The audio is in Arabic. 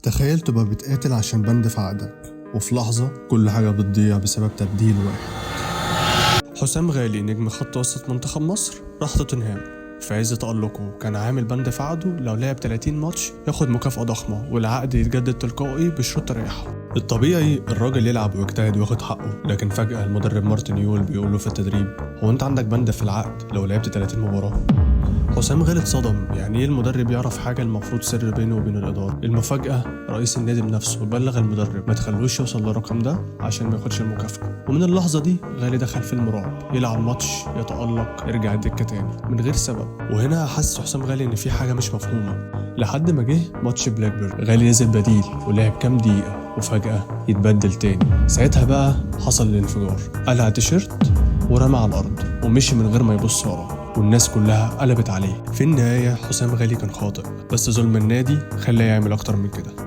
تخيل تبقى بتقاتل عشان بند في عقدك، وفي لحظة كل حاجة بتضيع بسبب تبديل واحد. حسام غالي نجم خط وسط منتخب مصر راح توتنهام. في عز تألقه كان عامل بند في عقده لو لعب 30 ماتش ياخد مكافأة ضخمة والعقد يتجدد تلقائي بشروط تريحه. الطبيعي الراجل يلعب ويجتهد وياخد حقه، لكن فجأة المدرب مارتن يول بيقول له في التدريب: هو انت عندك بند في العقد لو لعبت 30 مباراة؟ حسام غالي اتصدم، يعني ايه المدرب يعرف حاجة المفروض سر بينه وبين الإدارة؟ المفاجأة رئيس النادي بنفسه بلغ المدرب ما تخلوش يوصل للرقم ده عشان ما ياخدش المكافأة. ومن اللحظة دي غالي دخل فيلم رعب، يلعب ماتش يتألق يرجع الدكة تاني من غير سبب. وهنا حس حسام غالي ان في حاجة مش مفهومة، لحد ما جه ماتش بلاكبيرن غالي نزل بديل ولعب كام دقيقة وفجأة يتبدل تاني. ساعتها بقى حصل الانفجار، قلع تيشيرت ورمى على الأرض ومشي من غير ما يبص وراه، والناس كلها قلبت عليه. في النهاية حسام غالي كان خاطئ، بس ظلم النادي خلاه يعمل أكتر من كده.